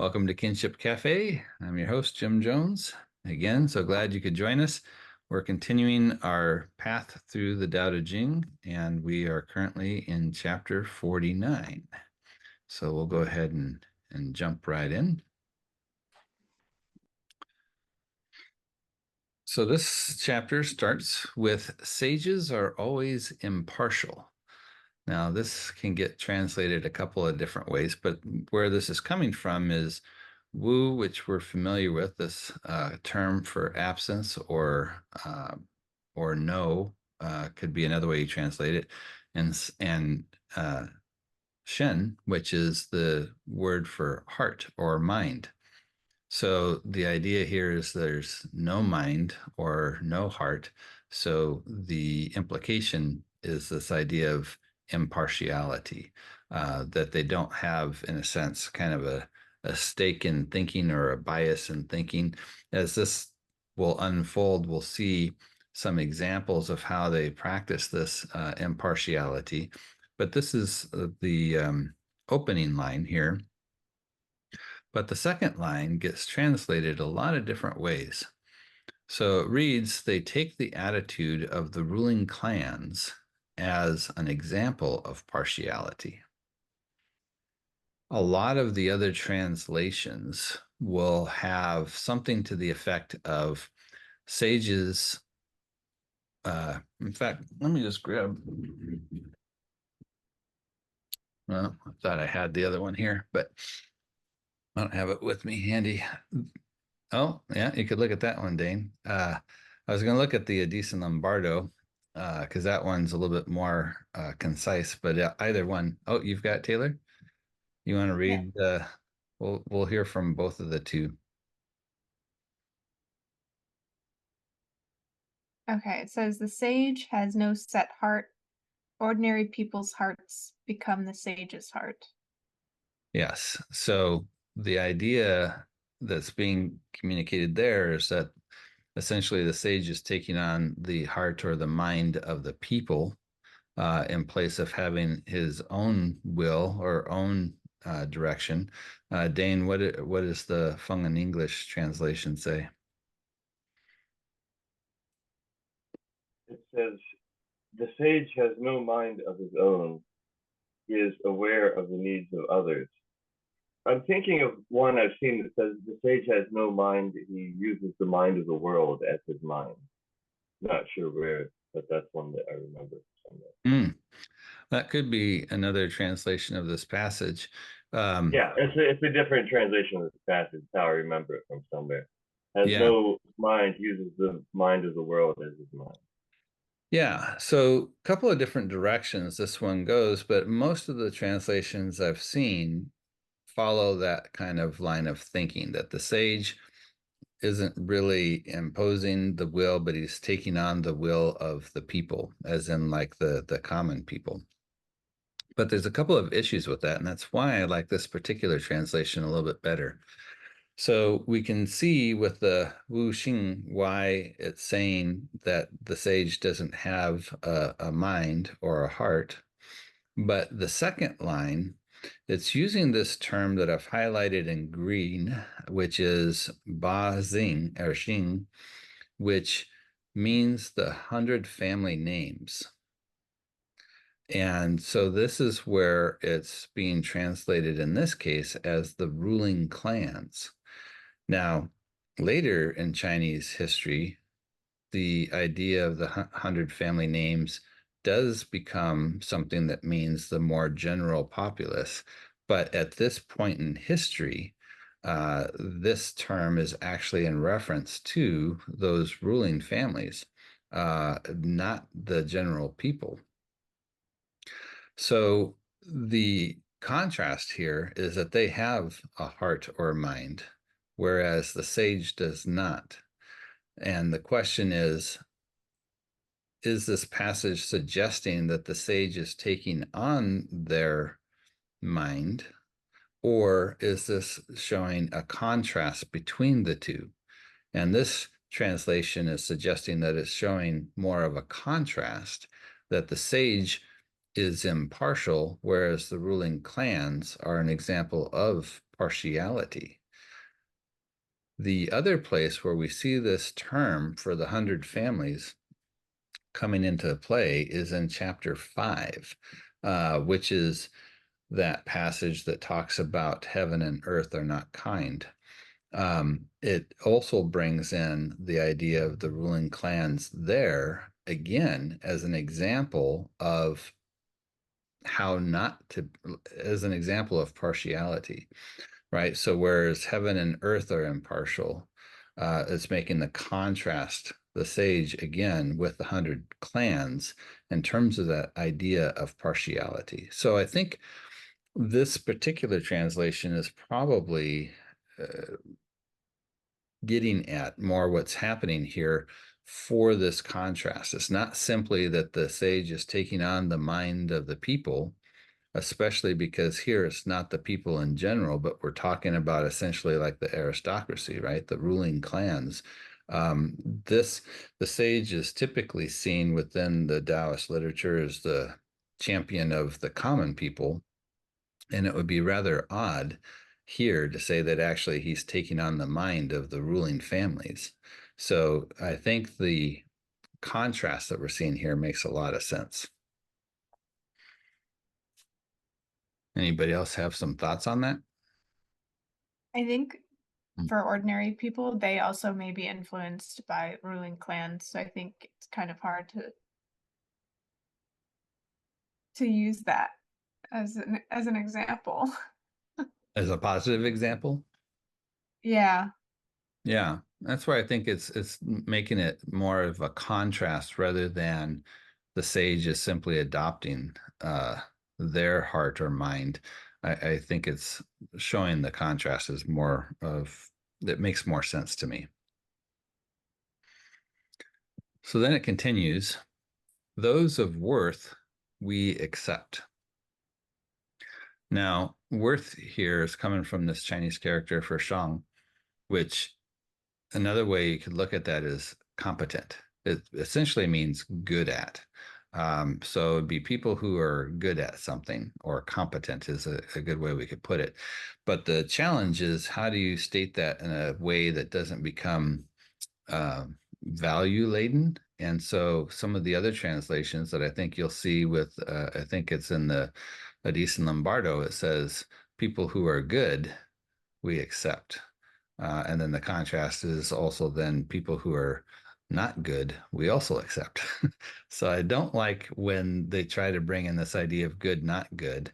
Welcome to Kinship Cafe. I'm your host, Jim Jones. Again, so glad you could join us. We're continuing our path through the Daodejing, and we are currently in chapter 49. So we'll go ahead and jump right in. So this chapter starts with sages are always impartial. Now, this can get translated a couple of different ways, but where this is coming from is Wu, which we're familiar with, this term for absence or no, could be another way you translate it, and Shen, which is the word for heart or mind. So the idea here is there's no mind or no heart. So the implication is this idea of impartiality, that they don't have, in a sense, kind of a stake in thinking or a bias in thinking. As this will unfold, we'll see some examples of how they practice this impartiality. But this is the opening line here. But the second line gets translated a lot of different ways. So it reads, they take the attitude of the ruling clans as an example of partiality. A lot of the other translations will have something to the effect of sages. In fact, let me just grab. Well, I thought I had the other one here, but I don't have it with me handy. Oh, yeah, you could look at that one, Dane. I was going to look at the Addiss and Lombardo because that one's a little bit more concise, but either one. Oh, you've got Taylor? You want to read? Yeah. We'll hear from both of the two. Okay, it says the sage has no set heart. Ordinary people's hearts become the sage's heart. Yes. So the idea that's being communicated there is that essentially the sage is taking on the heart or the mind of the people in place of having his own will or own direction. Dane, what does the Feng in English translation say? It says, the sage has no mind of his own. He is aware of the needs of others. I'm thinking of one I've seen that says the sage has no mind. He uses the mind of the world as his mind. Not sure where, but that's one that I remember somewhere. Mm, that could be another translation of this passage. Yeah, it's a different translation of this passage. How I remember it from somewhere. Has Yeah. no mind, uses the mind of the world as his mind. Yeah, so a couple of different directions this one goes, but most of the translations I've seen follow that kind of line of thinking that the sage isn't really imposing the will, but he's taking on the will of the people, as in like the common people. But there's a couple of issues with that, and that's why I like this particular translation a little bit better. So we can see with the Wu Xing why it's saying that the sage doesn't have a mind or a heart. But the second line, it's using this term that I've highlighted in green, which is Ba Xing or Xing, which means the 100 family names. And so this is where it's being translated in this case as the ruling clans. Now, later in Chinese history, the idea of the 100 family names does become something that means the more general populace. But at this point in history, this term is actually in reference to those ruling families, not the general people. So the contrast here is that they have a heart or a mind, whereas the sage does not. And the question is this passage suggesting that the sage is taking on their mind, or is this showing a contrast between the two? And this translation is suggesting that it's showing more of a contrast, that the sage is impartial, whereas the ruling clans are an example of partiality. The other place where we see this term for the 100 families coming into play is in chapter 5, which is that passage that talks about heaven and earth are not kind. It also brings in the idea of the ruling clans there, again, as an example of how not to, as an example of partiality, right? So whereas heaven and earth are impartial, it's making the contrast, the sage again with the 100 clans in terms of that idea of partiality. So I think this particular translation is probably getting at more what's happening here for this contrast. It's not simply that the sage is taking on the mind of the people, especially because here it's not the people in general, but we're talking about essentially like the aristocracy, right? The ruling clans. The sage is typically seen within the Taoist literature as the champion of the common people. And it would be rather odd here to say that actually he's taking on the mind of the ruling families. So I think the contrast that we're seeing here makes a lot of sense. Anybody else have some thoughts on that? I think for ordinary people, they also may be influenced by ruling clans. So I think it's kind of hard to use that as an example. As a positive example? Yeah. Yeah, that's why I think it's making it more of a contrast rather than the sage is simply adopting their heart or mind. I think it's showing the contrast as more of, that makes more sense to me. So then it continues, those of worth we accept. Now, worth here is coming from this Chinese character for Shang, which another way you could look at that is competent. It essentially means good at. So it'd be people who are good at something, or competent is a good way we could put it. But the challenge is, how do you state that in a way that doesn't become value laden? And so some of the other translations that I think you'll see with, I think it's in the Addiss and Lombardo, it says, people who are good, we accept. And then the contrast is also then people who are not good, we also accept. So I don't like when they try to bring in this idea of good, not good.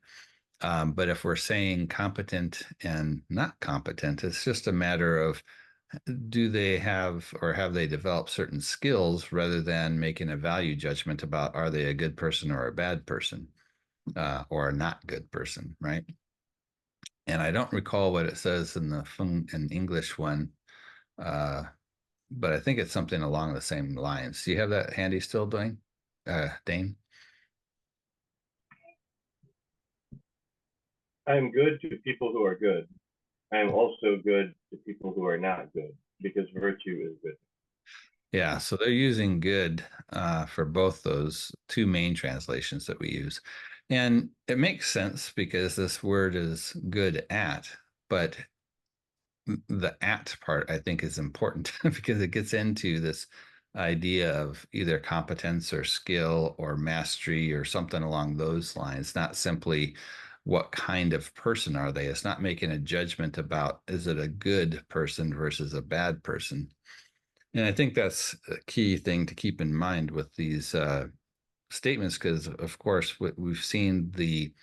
But if we're saying competent and not competent, it's just a matter of, do they have or have they developed certain skills rather than making a value judgment about, are they a good person or a bad person, or a not good person, right? And I don't recall what it says in the Feng in English one, but I think it's something along the same lines. Do you have that handy still, Dane? Dane? I am good to people who are good. I am also good to people who are not good, because virtue is good. Yeah, so they're using good for both those two main translations that we use. And it makes sense because this word is good at, but the at part I think is important because it gets into this idea of either competence or skill or mastery or something along those lines, not simply what kind of person are they. It's not making a judgment about, is it a good person versus a bad person. And I think that's a key thing to keep in mind with these statements, because of course we've seen the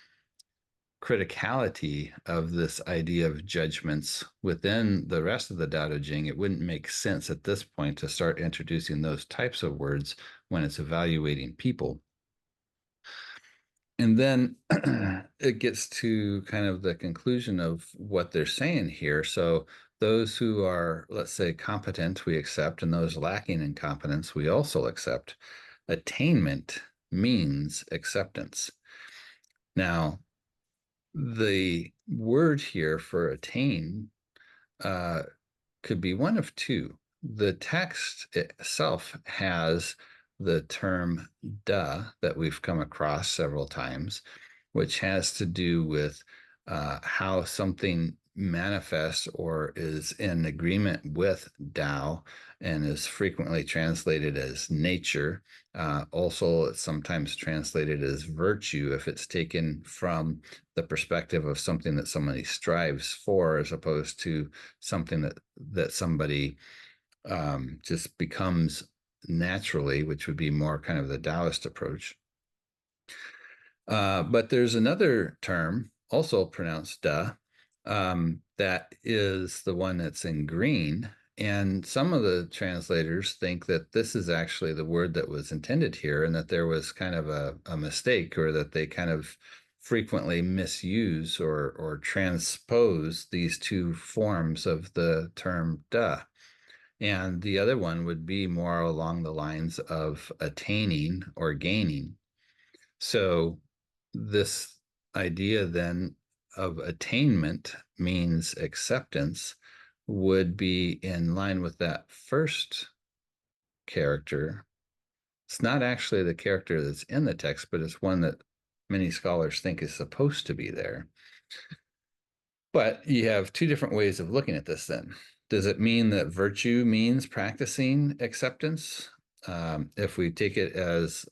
criticality of this idea of judgments within the rest of the Daodejing. It wouldn't make sense at this point to start introducing those types of words when it's evaluating people. And then it gets to kind of the conclusion of what they're saying here. So those who are, let's say, competent, we accept, and those lacking in competence, we also accept. Attainment means acceptance. Now, the word here for attain could be one of two. The text itself has the term "da" that we've come across several times, which has to do with how something manifests or is in agreement with Tao and is frequently translated as nature. Also, it's sometimes translated as virtue if it's taken from the perspective of something that somebody strives for, as opposed to something that somebody just becomes naturally, which would be more kind of the Taoist approach. But there's another term, also pronounced da, that is the one that's in green. And some of the translators think that this is actually the word that was intended here, and that there was kind of a mistake, or that they kind of frequently misuse or transpose these two forms of the term da. And the other one would be more along the lines of attaining or gaining. So this idea then of attainment means acceptance would be in line with that first character. It's not actually the character that's in the text, but it's one that many scholars think is supposed to be there. But you have two different ways of looking at this then. Does it mean that virtue means practicing acceptance? If we take it as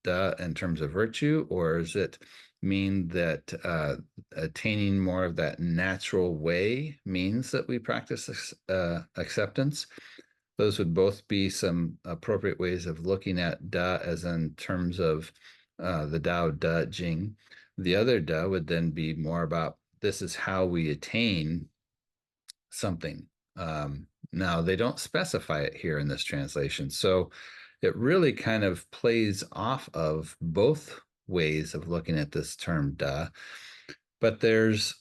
da in terms of virtue, or does it mean that attaining more of that natural way means that we practice acceptance? Those would both be some appropriate ways of looking at da, as in terms of the Daodejing. The other da would then be more about this is how we attain something. Now, they don't specify it here in this translation, so it really kind of plays off of both ways of looking at this term da, but there's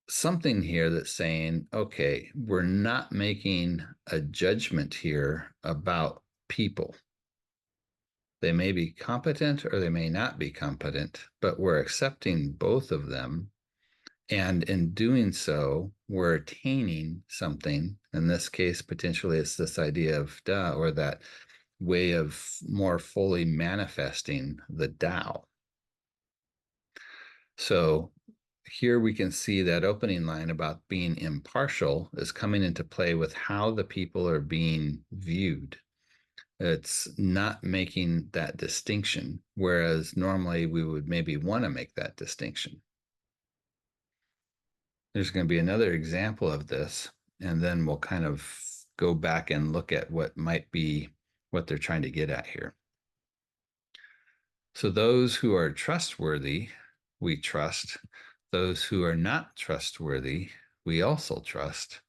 something here that's saying, okay, we're not making a judgment here about people. They may be competent or they may not be competent, but we're accepting both of them. And in doing so, we're attaining something. In this case, potentially it's this idea of Da, or that way of more fully manifesting the Tao. So here we can see that opening line about being impartial is coming into play with how the people are being viewed. It's not making that distinction, whereas normally we would maybe want to make that distinction. There's going to be another example of this, and then we'll kind of go back and look at what might be what they're trying to get at here. So those who are trustworthy, we trust. Those who are not trustworthy, we also trust.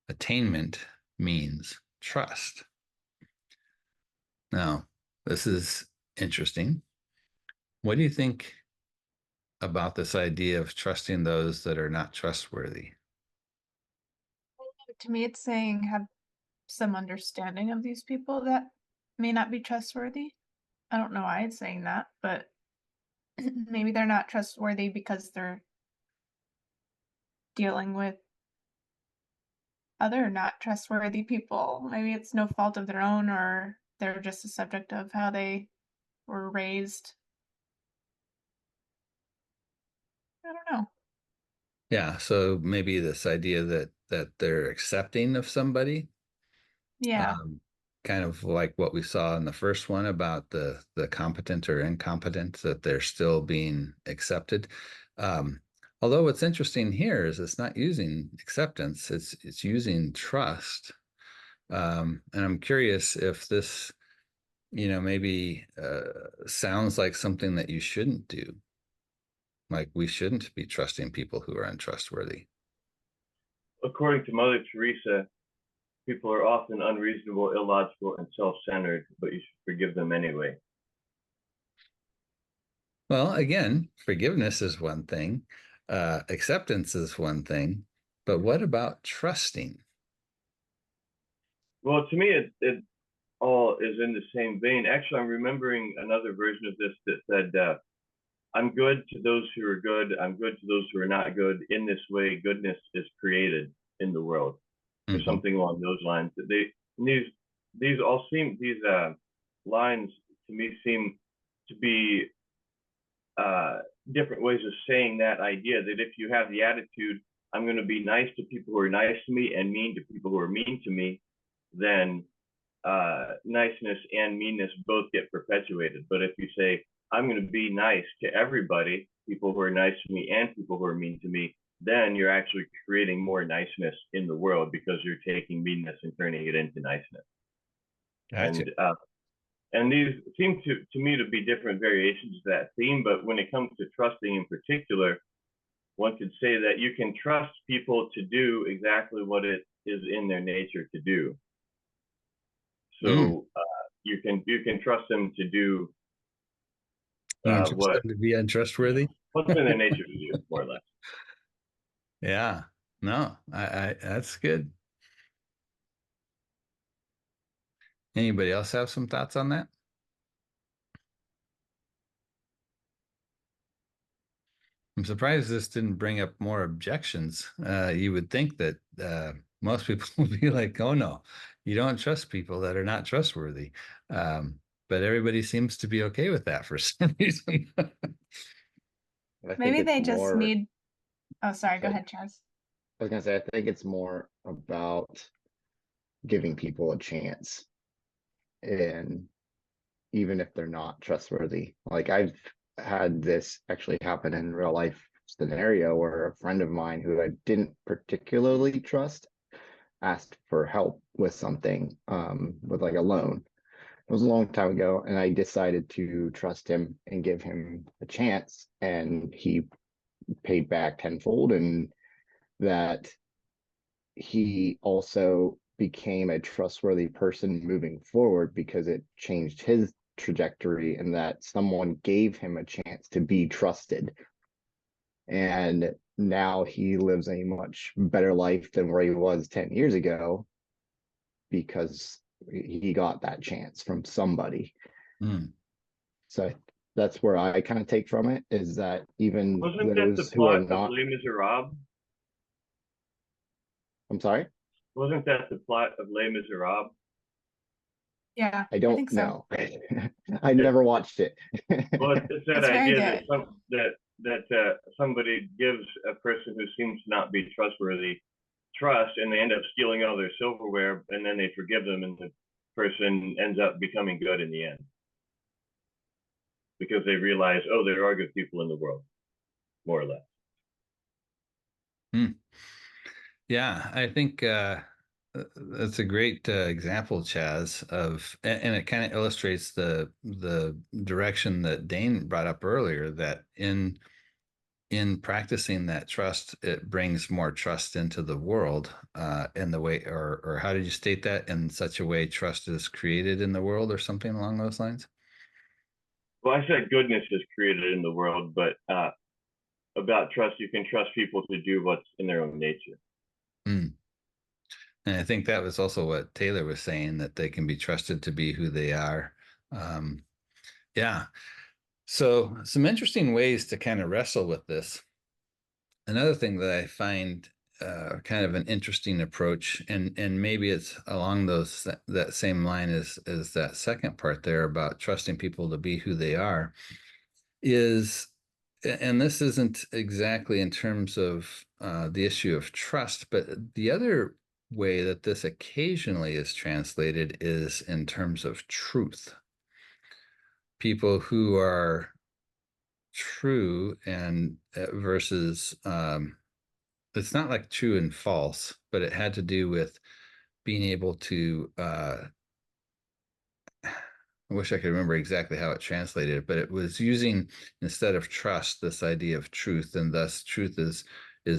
Attainment means trust. Now, this is interesting. What do you think about this idea of trusting those that are not trustworthy? To me, it's saying have some understanding of these people that may not be trustworthy. I don't know why it's saying that, but maybe they're not trustworthy because they're dealing with other not trustworthy people. Maybe it's no fault of their own, or they're just a subject of how they were raised. I don't know. Yeah, so maybe this idea that they're accepting of somebody, Yeah. kind of like what we saw in the first one about the competent or incompetent, that they're still being accepted. Although what's interesting here is it's not using acceptance, it's using trust. And I'm curious if this, maybe sounds like something that you shouldn't do. Like we shouldn't be trusting people who are untrustworthy. According to Mother Teresa, people are often unreasonable, illogical, and self-centered, but you should forgive them anyway. Well, again, forgiveness is one thing, acceptance is one thing, but what about trusting? Well, to me, it all is in the same vein. Actually, I'm remembering another version of this that said, I'm good to those who are good. I'm good to those who are not good. In this way, goodness is created in the world, or something along those lines. These lines to me seem to be different ways of saying that idea, that if you have the attitude I'm going to be nice to people who are nice to me and mean to people who are mean to me, then niceness and meanness both get perpetuated. But if you say, I'm going to be nice to everybody, people who are nice to me and people who are mean to me, then you're actually creating more niceness in the world because you're taking meanness and turning it into niceness. Gotcha. And these seem to me to be different variations of that theme. But when it comes to trusting in particular, one could say that you can trust people to do exactly what it is in their nature to do. So you can trust them to do what to be untrustworthy. What's in their nature to do, more or less. Yeah, no, I that's good. Anybody else have some thoughts on that? I'm surprised this didn't bring up more objections. You would think that most people would be like, oh no, you don't trust people that are not trustworthy. But everybody seems to be okay with that for some reason. Maybe they just need. Oh, sorry. Go ahead, Chaz. I was gonna say, I think it's more about giving people a chance, and even if they're not trustworthy. Like, I've had this actually happen in real life scenario where a friend of mine who I didn't particularly trust asked for help with something, with like a loan. It was a long time ago, and I decided to trust him and give him a chance, and he paid back tenfold, and that he also became a trustworthy person moving forward because it changed his trajectory, and that someone gave him a chance to be trusted. And now he lives a much better life than where he was 10 years ago because he got that chance from somebody. So that's where I kind of take from it, is that even Wasn't those that the who are plot not. of Les Miserables? I'm sorry? Wasn't that the plot of Les Miserables? Yeah, I don't think so. know. I never watched it. Well, it's that It's very idea good. that somebody gives a person who seems to not be trustworthy trust, and they end up stealing all their silverware, and then they forgive them, and the person ends up becoming good in the end because they realize, oh, there are good people in the world, more or less. Yeah, I think that's a great example, Chaz, and it kind of illustrates the direction that Dane brought up earlier, that in practicing that trust, it brings more trust into the world, in the way, or how did you state that? In such a way, trust is created in the world, or something along those lines? Well, I said goodness is created in the world, but about trust, you can trust people to do what's in their own nature. And I think that was also what Taylor was saying, that they can be trusted to be who they are. Yeah. So some interesting ways to kind of wrestle with this. Another thing that I find kind of an interesting approach, and maybe it's along that same line as that second part there about trusting people to be who they are, is, and this isn't exactly in terms of the issue of trust, but the other way that this occasionally is translated is in terms of truth. People who are true and versus it's not like true and false, but it had to do with being able to I wish I could remember exactly how it translated, but it was using, instead of trust, this idea of truth, and thus truth is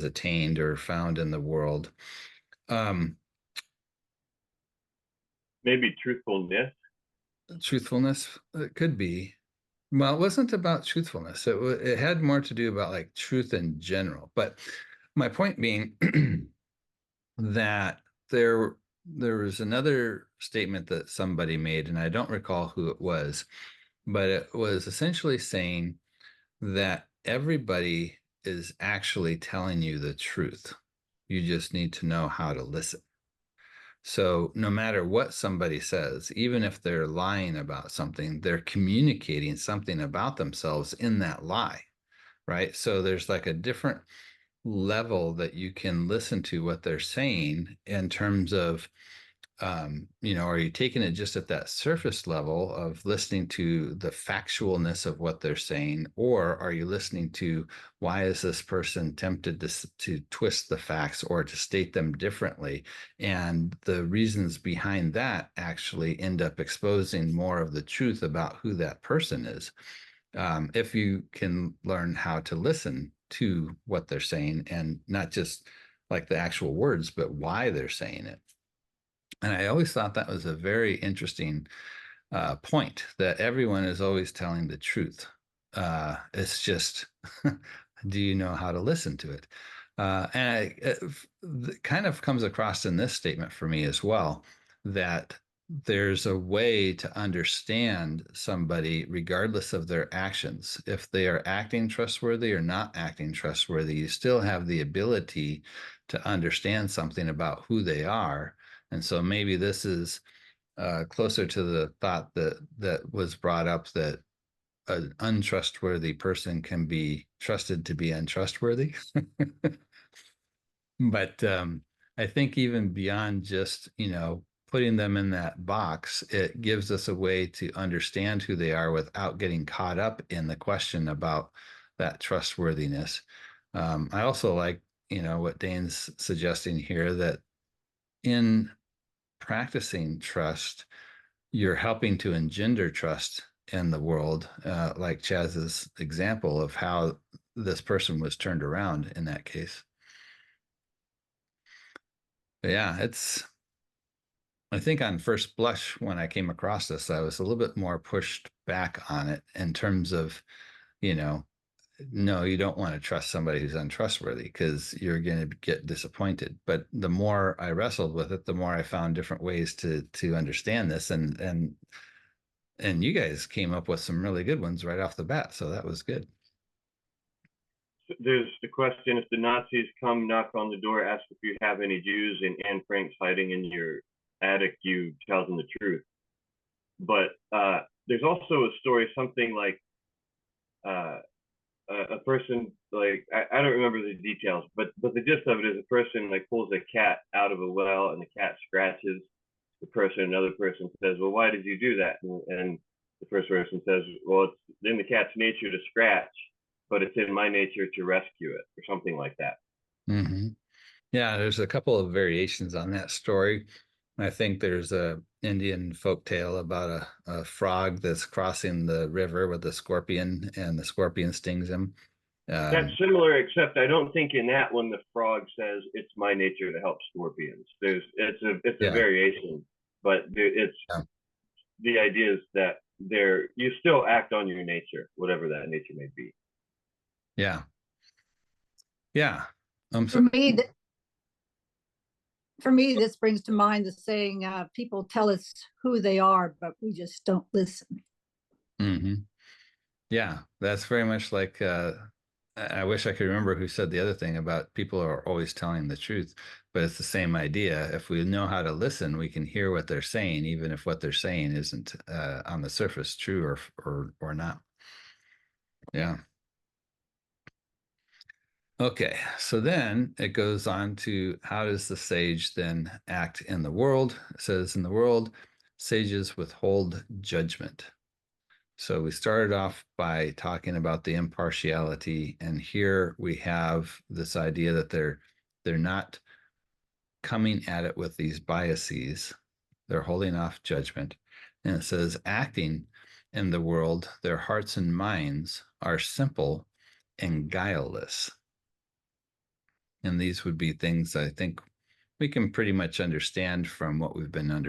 attained or found in the world. Maybe truthfulness. Truthfulness, it could be. Well, it wasn't about truthfulness. It had more to do about like truth in general. But my point being that there was another statement that somebody made, and I don't recall who it was, but it was essentially saying that everybody is actually telling you the truth. You just need to know how to listen. So no matter what somebody says, even if they're lying about something, they're communicating something about themselves in that lie, right? So there's like a different level that you can listen to what they're saying in terms of, are you taking it just at that surface level of listening to the factualness of what they're saying, or are you listening to why is this person tempted to twist the facts or to state them differently? And the reasons behind that actually end up exposing more of the truth about who that person is. If you can learn how to listen to what they're saying and not just like the actual words, but why they're saying it. And I always thought that was a very interesting point, that everyone is always telling the truth. It's just, do you know how to listen to it? It kind of comes across in this statement for me as well, that there's a way to understand somebody regardless of their actions. If they are acting trustworthy or not acting trustworthy, you still have the ability to understand something about who they are. And so maybe this is closer to the thought that was brought up, that an untrustworthy person can be trusted to be untrustworthy. But I think even beyond just, putting them in that box, it gives us a way to understand who they are without getting caught up in the question about that trustworthiness. I also like, what Dane's suggesting here, that in practicing trust, you're helping to engender trust in the world, like Chaz's example of how this person was turned around in that case. But yeah, I think on first blush, when I came across this, I was a little bit more pushed back on it in terms of, no, you don't want to trust somebody who's untrustworthy because you're going to get disappointed. But the more I wrestled with it, the more I found different ways to understand this, and you guys came up with some really good ones right off the bat, so that was good. There's the question: if the Nazis come knock on the door, ask if you have any Jews, and Anne Frank's hiding in your attic, you tell them the truth. But there's also a story, something like a person, like I don't remember the details, but the gist of it is a person like pulls a cat out of a well, and the cat scratches the person. Another person says, "Well, why did you do that?" And the first person says, "Well, it's in the cat's nature to scratch, but it's in my nature to rescue it," or something like that. Mm-hmm. Yeah, there's a couple of variations on that story. I think there's a Indian folk tale about a frog that's crossing the river with a scorpion, and the scorpion stings him. That's similar, except I don't think in that one the frog says it's my nature to help scorpions. It's a variation, but it's the idea is that you still act on your nature, whatever that nature may be. Yeah. Yeah. For me, this brings to mind the saying, people tell us who they are, but we just don't listen. Mm-hmm. Yeah, that's very much like, I wish I could remember who said the other thing about people are always telling the truth, but it's the same idea. If we know how to listen, we can hear what they're saying, even if what they're saying isn't on the surface true or not. Yeah. Okay, so then it goes on to, how does the sage then act in the world? It says, in the world, sages withhold judgment. So we started off by talking about the impartiality, and here we have this idea that they're not coming at it with these biases. They're holding off judgment. And it says, acting in the world, their hearts and minds are simple and guileless. And these would be things I think we can pretty much understand from what we've been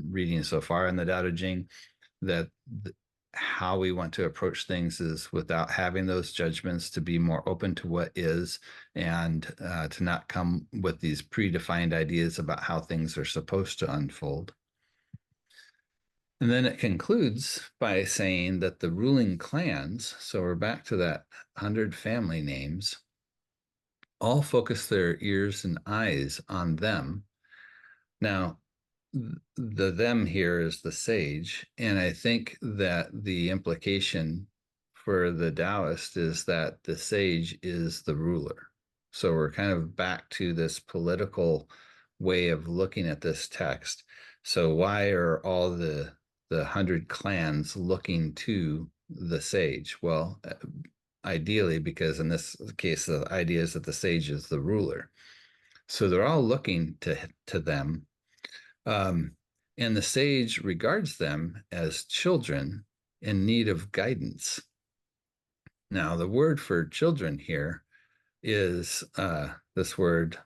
reading so far in the Daodejing, that how we want to approach things is without having those judgments, to be more open to what is, and to not come with these predefined ideas about how things are supposed to unfold. And then it concludes by saying that the ruling clans, so we're back to that 100 family names, all focus their ears and eyes on them. Now, the them here is the sage, and I think that the implication for the Taoist is that the sage is the ruler. So we're kind of back to this political way of looking at this text. So why are all the 100 clans looking to the sage? Well, ideally, because in this case, the idea is that the sage is the ruler. So they're all looking to them. And the sage regards them as children in need of guidance. Now, the word for children here is this word.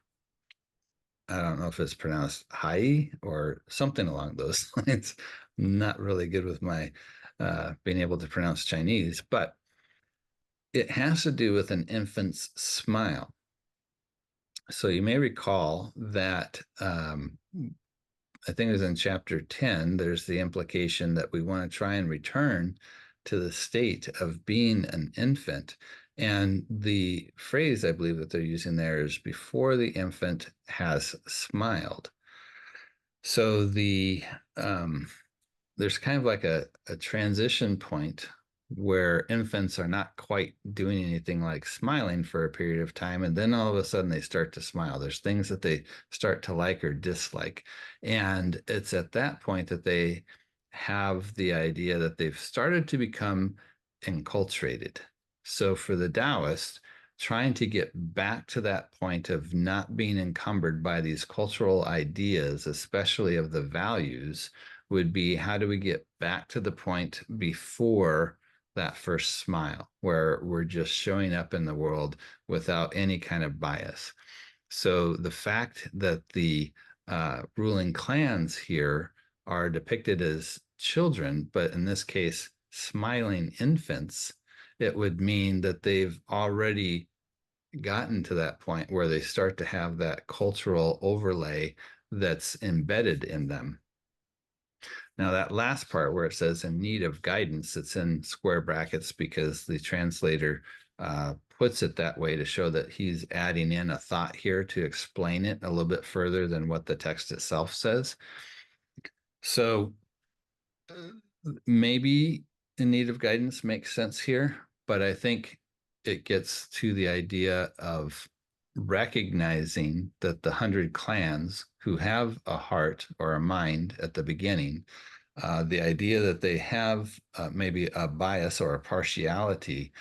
I don't know if it's pronounced hai or something along those lines. I'm not really good with my being able to pronounce Chinese, but it has to do with an infant's smile. So you may recall that I think it was in chapter 10, there's the implication that we want to try and return to the state of being an infant. And the phrase I believe that they're using there is before the infant has smiled. So there's kind of like a transition point where infants are not quite doing anything like smiling for a period of time, and then all of a sudden they start to smile. There's things that they start to like or dislike, and it's at that point that they have the idea that they've started to become enculturated. So for the Taoist, trying to get back to that point of not being encumbered by these cultural ideas, especially of the values, would be how do we get back to the point before that first smile, where we're just showing up in the world without any kind of bias. So the fact that the ruling clans here are depicted as children, but in this case, smiling infants, it would mean that they've already gotten to that point where they start to have that cultural overlay that's embedded in them. Now, that last part where it says in need of guidance, it's in square brackets because the translator puts it that way to show that he's adding in a thought here to explain it a little bit further than what the text itself says. So maybe in need of guidance makes sense here, but I think it gets to the idea of recognizing that the 100 clans who have a heart or a mind at the beginning, the idea that they have maybe a bias or a partiality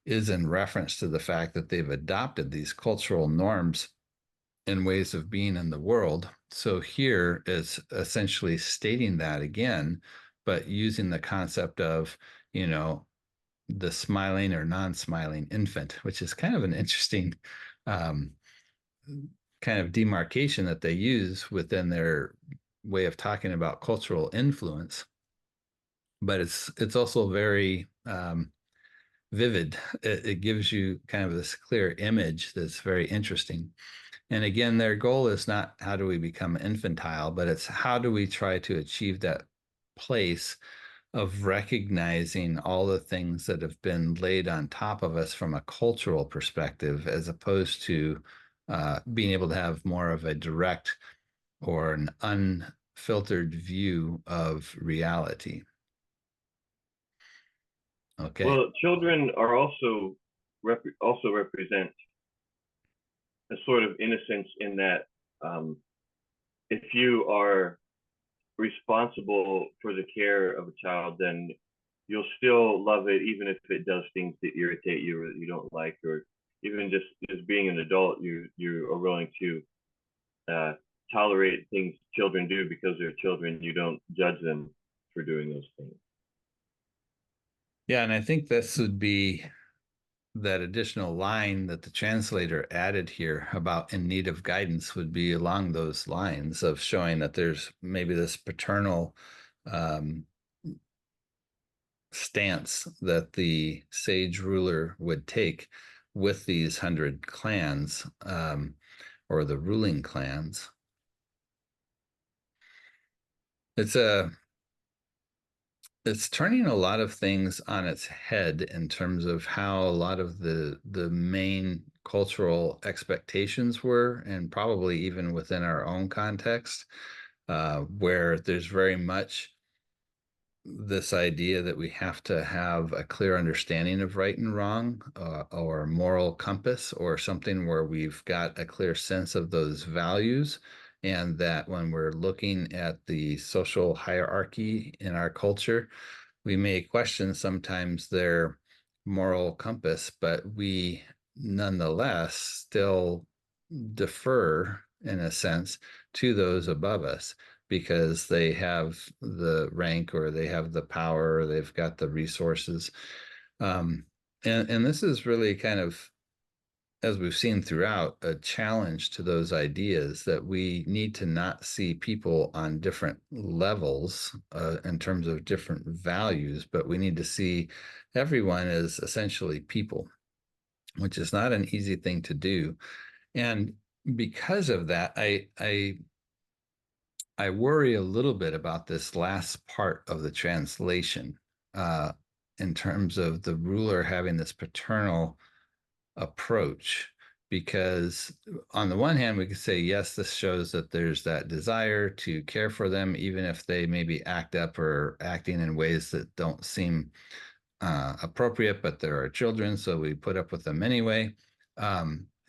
is in reference to the fact that they've adopted these cultural norms and ways of being in the world. So here is essentially stating that again, but using the concept of, you know, the smiling or non-smiling infant, which is kind of an interesting kind of demarcation that they use within their way of talking about cultural influence. But it's also very vivid. It gives you kind of this clear image that's very interesting. And again, their goal is not how do we become infantile, but it's how do we try to achieve that place of recognizing all the things that have been laid on top of us from a cultural perspective, as opposed to being able to have more of a direct or an unfiltered view of reality. Okay. Well, children are also represent a sort of innocence in that if you are responsible for the care of a child, then you'll still love it even if it does things that irritate you or that you don't like, or even just as being an adult, you are willing to tolerate things children do because they're children. You don't judge them for doing those things. Yeah, and I think this would be that additional line that the translator added here about in need of guidance would be along those lines of showing that there's maybe this paternal stance that the sage ruler would take with these 100 clans or the ruling clans. It's turning a lot of things on its head in terms of how a lot of the main cultural expectations were, and probably even within our own context, where there's very much this idea that we have to have a clear understanding of right and wrong, or a moral compass, or something where we've got a clear sense of those values, and that when we're looking at the social hierarchy in our culture, we may question sometimes their moral compass, but we nonetheless still defer, in a sense, to those above us because they have the rank, or they have the power, or they've got the resources. And this is really kind of, as we've seen throughout, a challenge to those ideas that we need to not see people on different levels in terms of different values, but we need to see everyone as essentially people, which is not an easy thing to do. And because of that, I worry a little bit about this last part of the translation, in terms of the ruler having this paternal approach. Because on the one hand, we could say, yes, this shows that there's that desire to care for them, even if they maybe act up or acting in ways that don't seem appropriate, but there are children, so we put up with them anyway.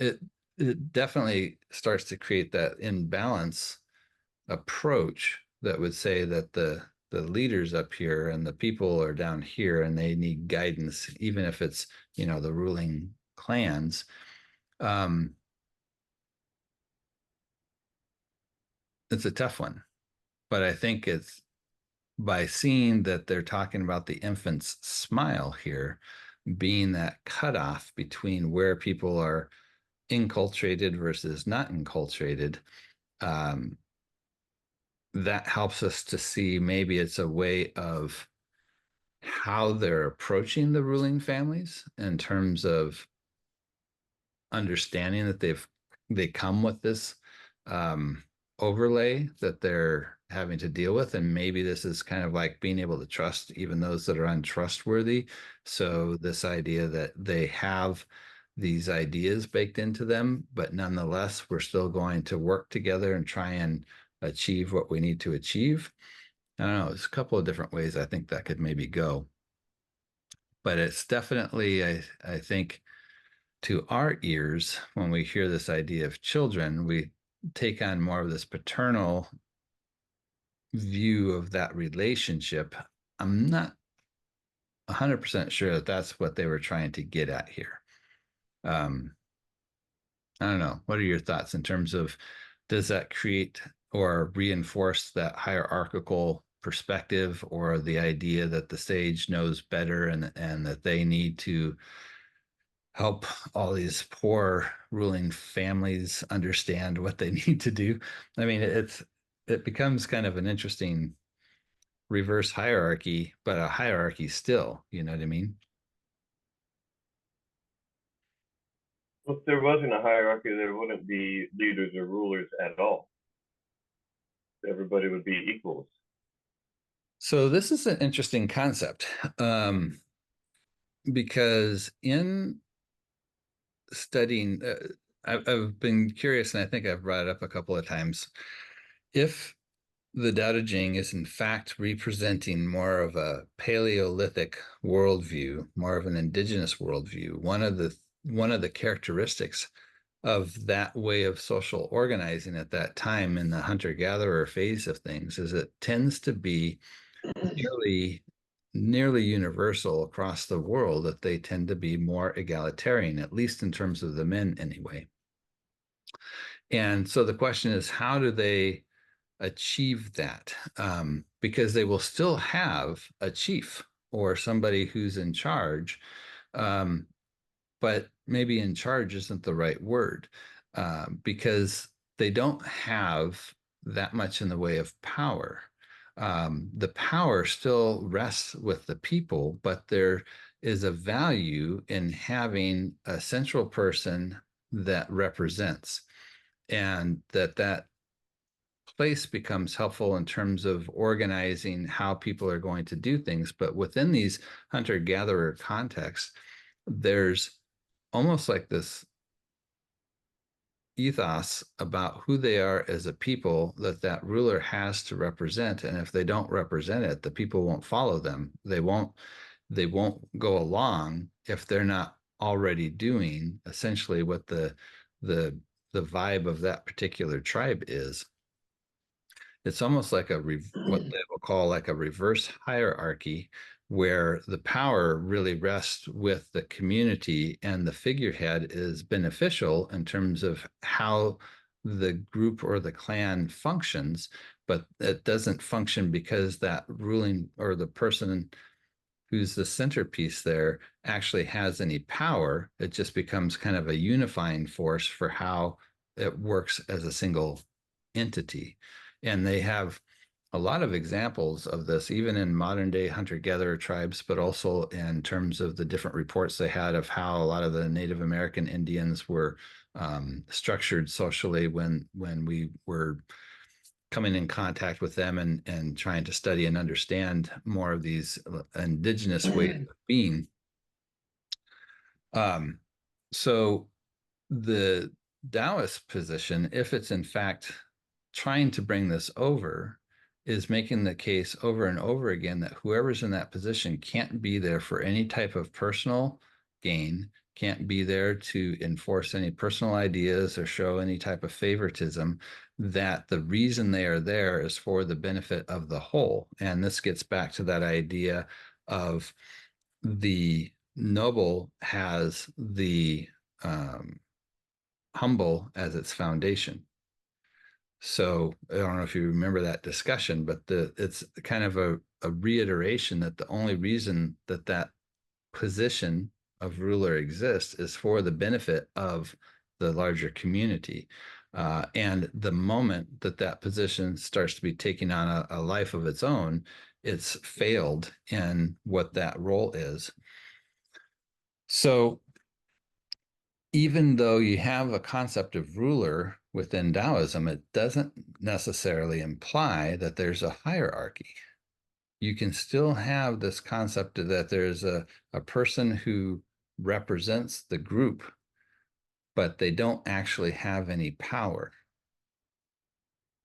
It definitely starts to create that imbalance approach that would say that the leaders up here and the people are down here, and they need guidance, even if it's, the ruling clans. It's a tough one, but I think it's by seeing that they're talking about the infant's smile here being that cutoff between where people are inculturated versus not inculturated. That helps us to see maybe it's a way of how they're approaching the ruling families in terms of understanding that they come with this overlay that they're having to deal with. And maybe this is kind of like being able to trust even those that are untrustworthy. So this idea that they have these ideas baked into them, but nonetheless, we're still going to work together and try and achieve what we need to achieve. I don't know, there's a couple of different ways I think that could maybe go. But it's definitely, I think, to our ears, when we hear this idea of children, we take on more of this paternal view of that relationship. I'm not 100% sure that that's what they were trying to get at here. I don't know. What are your thoughts in terms of, does that create or reinforce that hierarchical perspective, or the idea that the sage knows better, and that they need to help all these poor ruling families understand what they need to do? I mean, it becomes kind of an interesting reverse hierarchy, but a hierarchy still, you know what I mean? Well, if there wasn't a hierarchy, there wouldn't be leaders or rulers at all. Everybody would be equals. So this is an interesting concept, because in studying, I've been curious, and I think I've brought it up a couple of times. If the Daodejing is in fact representing more of a Paleolithic worldview, more of an indigenous worldview, one of the characteristics of that way of social organizing at that time in the hunter-gatherer phase of things is it tends to be nearly universal across the world, that they tend to be more egalitarian, at least in terms of the men anyway. And so the question is, how do they achieve that? Because they will still have a chief or somebody who's in charge, but maybe in charge isn't the right word, because they don't have that much in the way of power. The power still rests with the people, but there is a value in having a central person that represents, and that place becomes helpful in terms of organizing how people are going to do things. But within these hunter-gatherer contexts, there's almost like this, ethos about who they are as a people that that ruler has to represent. And if they don't represent it, the people won't follow them. They won't go along if they're not already doing essentially what the vibe of that particular tribe is. It's almost like what they will call like a reverse hierarchy, where the power really rests with the community and the figurehead is beneficial in terms of how the group or the clan functions, but it doesn't function because that ruling or the person who's the centerpiece there actually has any power. It just becomes kind of a unifying force for how it works as a single entity. And they have a lot of examples of this, even in modern day hunter-gatherer tribes, but also in terms of the different reports they had of how a lot of the Native American Indians were structured socially when we were coming in contact with them and trying to study and understand more of these indigenous ways of being. So the Taoist position, if it's in fact trying to bring this over, is making the case over and over again that whoever's in that position can't be there for any type of personal gain, can't be there to enforce any personal ideas or show any type of favoritism, that the reason they are there is for the benefit of the whole. And this gets back to that idea of the noble has the humble as its foundation. So I don't know if you remember that discussion, but it's kind of a reiteration that the only reason that that position of ruler exists is for the benefit of the larger community. And the moment that that position starts to be taking on a life of its own, it's failed in what that role is. So even though you have a concept of ruler within Taoism, it doesn't necessarily imply that there's a hierarchy. You can still have this concept that there's a person who represents the group, but they don't actually have any power.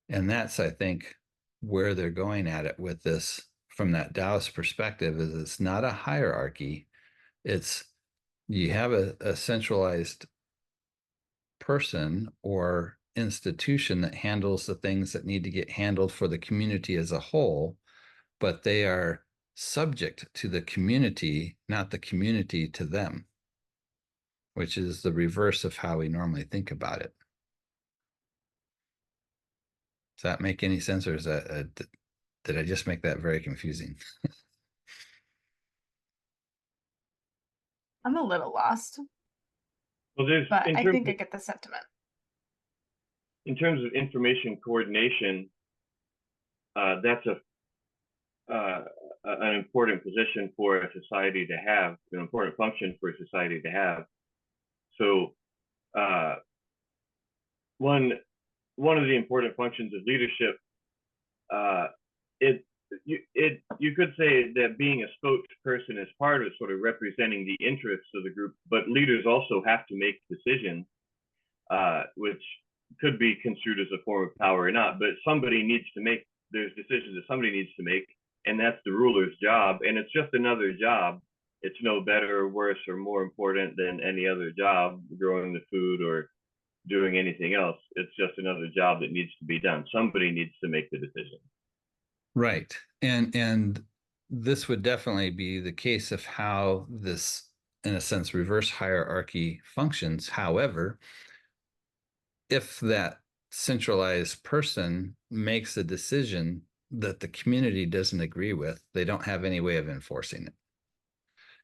And that's, I think, where they're going at it with this from that Taoist perspective, is it's not a hierarchy. It's you have a centralized person or institution that handles the things that need to get handled for the community as a whole, but they are subject to the community, not the community to them, which is the reverse of how we normally think about it. Does that make any sense, or is that did I just make that very confusing? I'm a little lost, Well, there's but I think I get the sentiment. In terms of information coordination, that's an important position for a society to have, an important function for a society to have. So one of the important functions of leadership, you could say that being a spokesperson is part of sort of representing the interests of the group, but leaders also have to make decisions, which could be construed as a form of power or not, but somebody needs to make, there's decisions that somebody needs to make, and that's the ruler's job. And it's just another job. It's no better or worse or more important than any other job, growing the food or doing anything else. It's just another job that needs to be done. Somebody needs to make the decision. Right. And this would definitely be the case of how this, in a sense, reverse hierarchy functions. However, if that centralized person makes a decision that the community doesn't agree with, they don't have any way of enforcing it.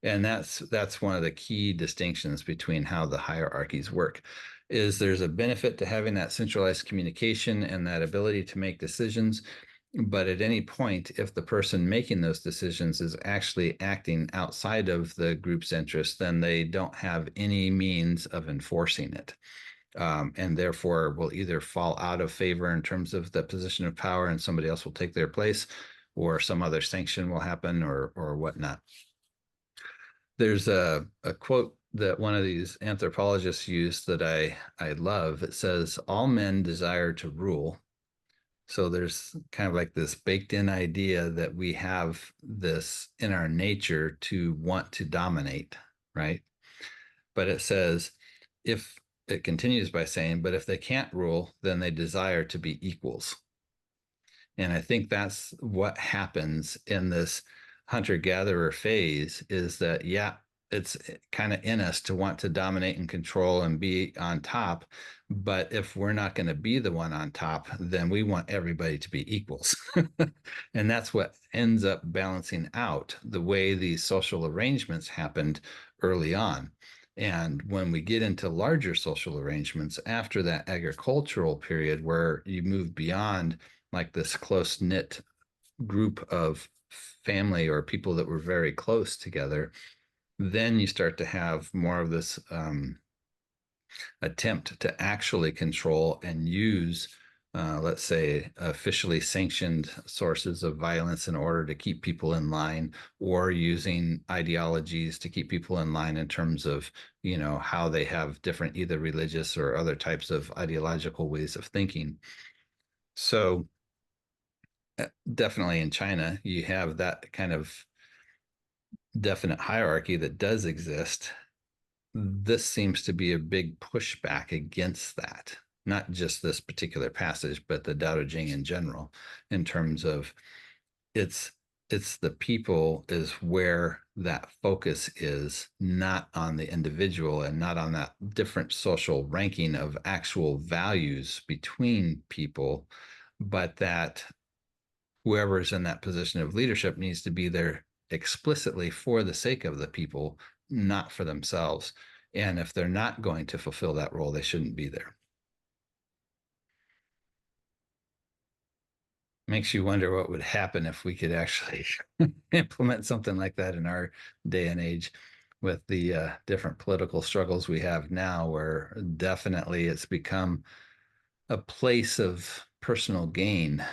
And that's one of the key distinctions between how the hierarchies work, is there's a benefit to having that centralized communication and that ability to make decisions. But at any point, if the person making those decisions is actually acting outside of the group's interest, then they don't have any means of enforcing it. And therefore will either fall out of favor in terms of the position of power and somebody else will take their place, or some other sanction will happen or whatnot. There's a quote that one of these anthropologists used that I love. It says, all men desire to rule. So there's kind of like this baked in idea that we have this in our nature to want to dominate, right? But it says, if it continues by saying, but if they can't rule, then they desire to be equals. And I think that's what happens in this hunter-gatherer phase, is that, yeah, it's kind of in us to want to dominate and control and be on top. But if we're not going to be the one on top, then we want everybody to be equals. And that's what ends up balancing out the way these social arrangements happened early on. And when we get into larger social arrangements after that agricultural period, where you move beyond like this close-knit group of family or people that were very close together, then you start to have more of this attempt to actually control and use, let's say, officially sanctioned sources of violence in order to keep people in line, or using ideologies to keep people in line in terms of, you know, how they have different either religious or other types of ideological ways of thinking. So definitely in China, you have that kind of definite hierarchy that does exist. This seems to be a big pushback against that, not just this particular passage, but the Daodejing in general, in terms of it's the people is where that focus is, not on the individual and not on that different social ranking of actual values between people, but that whoever's in that position of leadership needs to be there explicitly for the sake of the people, not for themselves. And if they're not going to fulfill that role, they shouldn't be there. Makes you wonder what would happen if we could actually implement something like that in our day and age, with the different political struggles we have now, where definitely it's become a place of personal gain.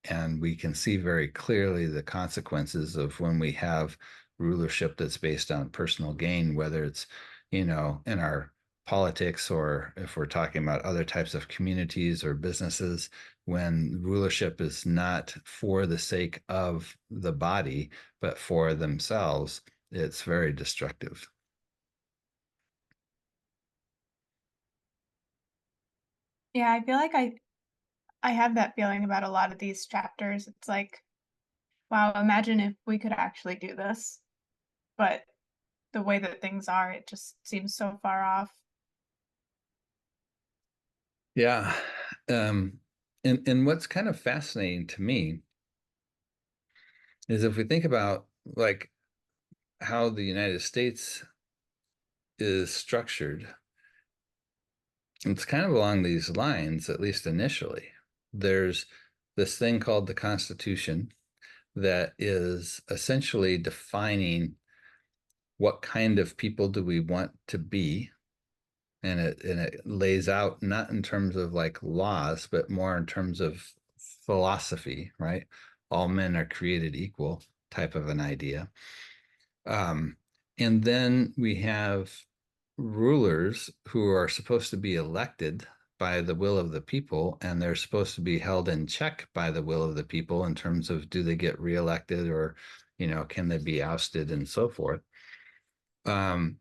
And we can see very clearly the consequences of when we have rulership that's based on personal gain, whether it's, you know, in our politics, or if we're talking about other types of communities or businesses, when rulership is not for the sake of the body, but for themselves, it's very destructive. Yeah, I feel like I have that feeling about a lot of these chapters. It's like, wow, imagine if we could actually do this. But the way that things are, it just seems so far off. Yeah. And what's kind of fascinating to me is if we think about like how the United States is structured, it's kind of along these lines, at least initially. There's this thing called the Constitution that is essentially defining what kind of people do we want to be. And it lays out, not in terms of like laws, but more in terms of philosophy, right? All men are created equal type of an idea. And then we have rulers who are supposed to be elected by the will of the people, and they're supposed to be held in check by the will of the people in terms of, do they get reelected, or, you know, can they be ousted and so forth,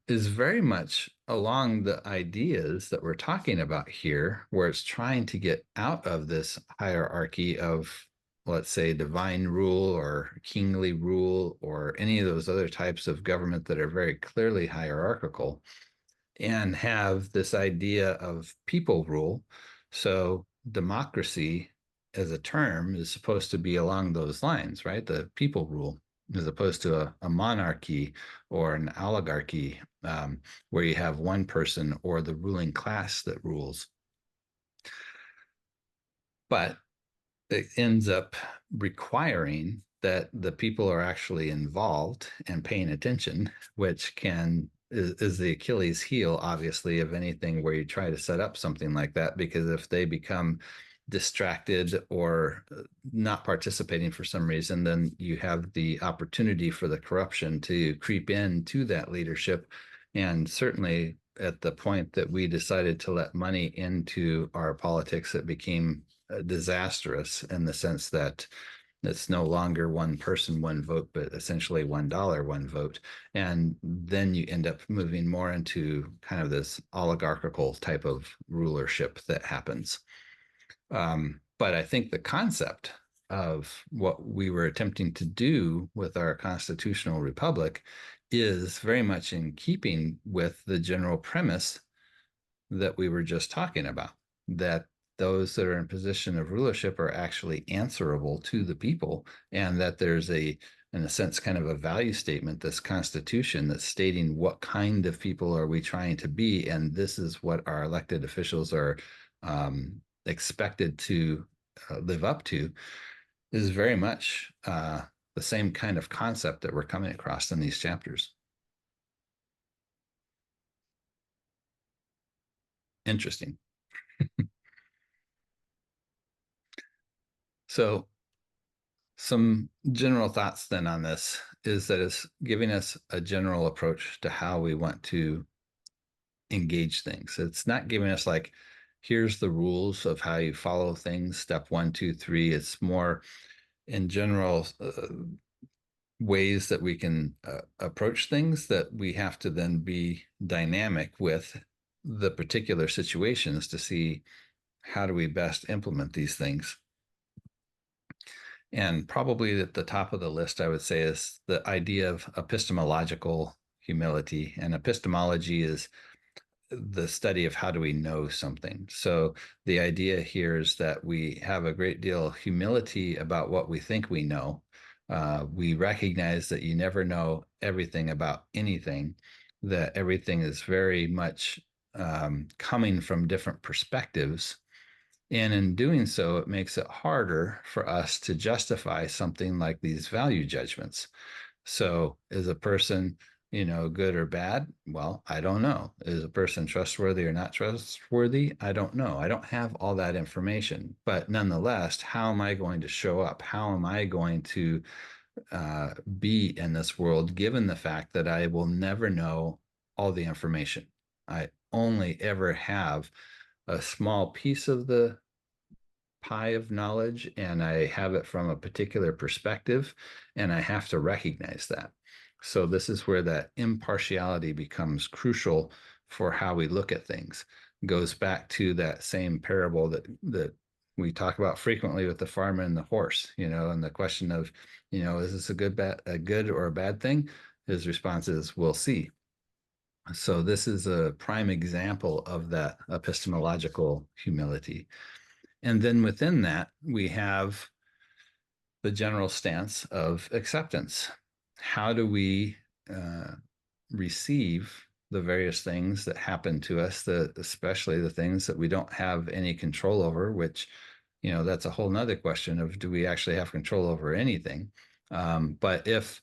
is very much along the ideas that we're talking about here, where it's trying to get out of this hierarchy of, let's say, divine rule or kingly rule, or any of those other types of government that are very clearly hierarchical, and have this idea of people rule. So democracy as a term is supposed to be along those lines, right? The people rule, as opposed to a monarchy or an oligarchy, where you have one person or the ruling class that rules. But it ends up requiring that the people are actually involved and paying attention, which is the Achilles heel, obviously, of anything where you try to set up something like that, because if they become distracted or not participating for some reason, then you have the opportunity for the corruption to creep into that leadership. And certainly at the point that we decided to let money into our politics, it became disastrous in the sense that it's no longer one person, one vote, but essentially $1, one vote. And then you end up moving more into kind of this oligarchical type of rulership that happens. But I think the concept of what we were attempting to do with our constitutional republic is very much in keeping with the general premise that we were just talking about, that those that are in position of rulership are actually answerable to the people, and that there's in a sense, kind of a value statement, this constitution that's stating what kind of people are we trying to be, and this is what our elected officials are expected to live up to, is very much the same kind of concept that we're coming across in these chapters. Interesting. So some general thoughts then on this is that it's giving us a general approach to how we want to engage things. It's not giving us like, here's the rules of how you follow things, step 1, 2, 3. It's more in general ways that we can approach things, that we have to then be dynamic with the particular situations to see how do we best implement these things. And probably at the top of the list, I would say, is the idea of epistemological humility. And epistemology is the study of how do we know something. So the idea here is that we have a great deal of humility about what we think we know. We recognize that you never know everything about anything, that everything is very much coming from different perspectives. And in doing so, it makes it harder for us to justify something like these value judgments. So is a person, good or bad? Well, I don't know. Is a person trustworthy or not trustworthy? I don't know. I don't have all that information. But nonetheless, how am I going to show up? How am I going to be in this world, given the fact that I will never know all the information? I only ever have a small piece of the pie of knowledge, and I have it from a particular perspective, and I have to recognize that. So this is where that impartiality becomes crucial for how we look at things. It goes back to that same parable that we talk about frequently with the farmer and the horse, and the question of, is this a good or a bad thing? His response is, we'll see. So this is a prime example of that epistemological humility. And then within that, we have the general stance of acceptance. How do we receive the various things that happen to us, especially the things that we don't have any control over, which, that's a whole nother question of, do we actually have control over anything? But if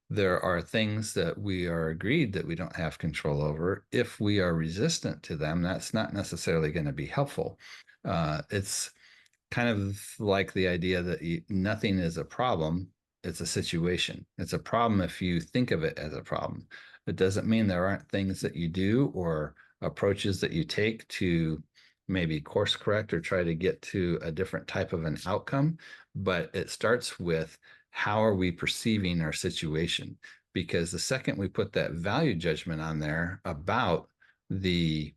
there are things that we are agreed that we don't have control over, if we are resistant to them, that's not necessarily going to be helpful. It's kind of like the idea that nothing is a problem. It's a situation. It's a problem if you think of it as a problem. It doesn't mean there aren't things that you do or approaches that you take to maybe course correct or try to get to a different type of an outcome. But it starts with, how are we perceiving our situation? Because the second we put that value judgment on there about the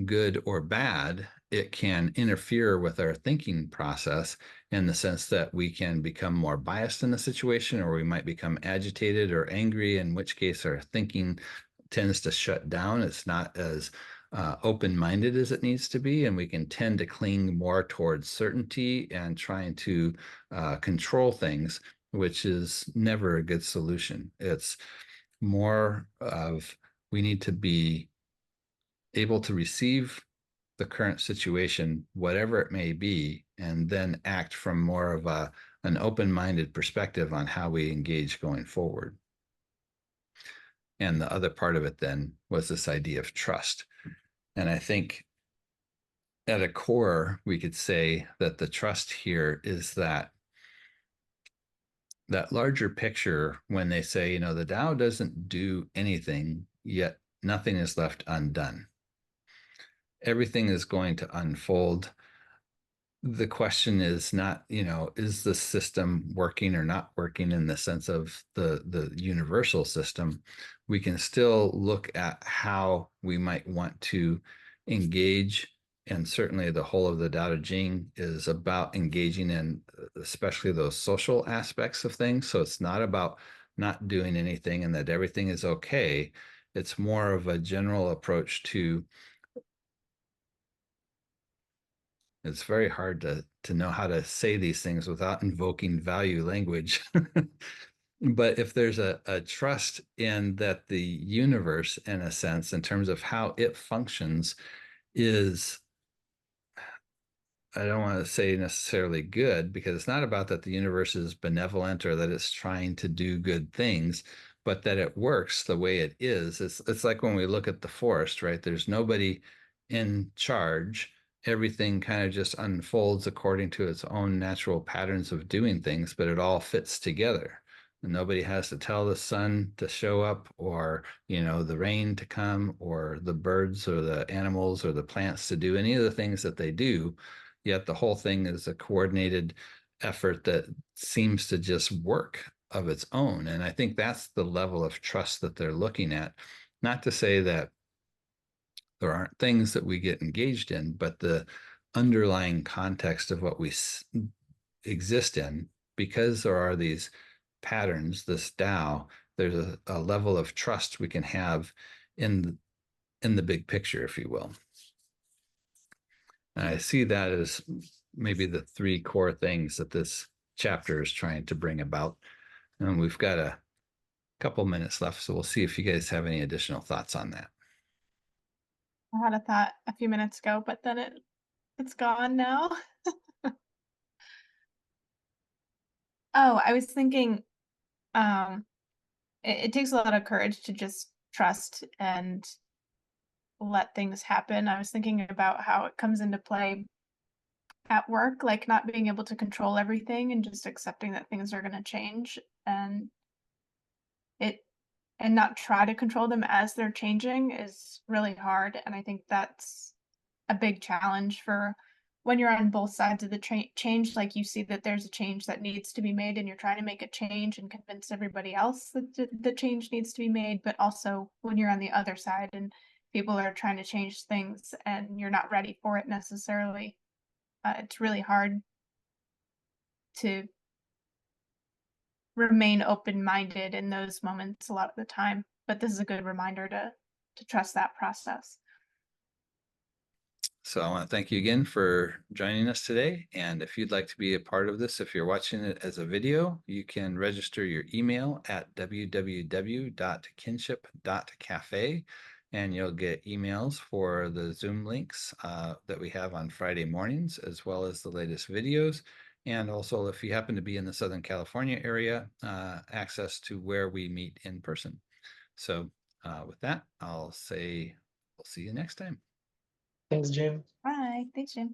good or bad, it can interfere with our thinking process in the sense that we can become more biased in the situation, or we might become agitated or angry, in which case our thinking tends to shut down. It's not as open-minded as it needs to be, and we can tend to cling more towards certainty and trying to control things, which is never a good solution. It's more of, we need to be able to receive the current situation, whatever it may be, and then act from more of an open-minded perspective on how we engage going forward. And the other part of it then was this idea of trust. And I think at a core, we could say that the trust here is that larger picture when they say, you know, the Tao doesn't do anything, yet nothing is left undone. Everything is going to unfold. The question is not, you know, is the system working or not working in the sense of the universal system? We can still look at how we might want to engage. And certainly the whole of the Daodejing is about engaging in especially those social aspects of things. So it's not about not doing anything and that everything is okay. It's more of a general approach to, it's very hard to know how to say these things without invoking value language. But if there's a trust in that the universe, in a sense, in terms of how it functions, is, I don't want to say necessarily good, because it's not about that the universe is benevolent or that it's trying to do good things, but that it works the way it is. It's like when we look at the forest, right? There's nobody in charge. Everything kind of just unfolds according to its own natural patterns of doing things, but it all fits together. And nobody has to tell the sun to show up, or, you know, the rain to come, or the birds or the animals or the plants to do any of the things that they do. Yet the whole thing is a coordinated effort that seems to just work of its own. And I think that's the level of trust that they're looking at. Not to say that there aren't things that we get engaged in, but the underlying context of what we exist in, because there are these patterns, this Tao, there's a level of trust we can have in the big picture, if you will. And I see that as maybe the three core things that this chapter is trying to bring about. And we've got a couple minutes left, so we'll see if you guys have any additional thoughts on that. I had a thought a few minutes ago, but then it's gone now. Oh, I was thinking, it takes a lot of courage to just trust and let things happen. I was thinking about how it comes into play at work, like not being able to control everything and just accepting that things are going to change, and it and not try to control them as they're changing is really hard. And I think that's a big challenge for when you're on both sides of the change. Like, you see that there's a change that needs to be made and you're trying to make a change and convince everybody else that the change needs to be made, but also when you're on the other side and people are trying to change things and you're not ready for it necessarily, it's really hard to remain open-minded in those moments a lot of the time. But this is a good reminder to trust that process. So I want to thank you again for joining us today. And if you'd like to be a part of this, if you're watching it as a video, you can register your email at www.kinship.cafe, and you'll get emails for the Zoom links that we have on Friday mornings, as well as the latest videos. And also, if you happen to be in the Southern California area, access to where we meet in person. So with that, I'll say we'll see you next time. Thanks, Jim. Bye. Thanks, Jim.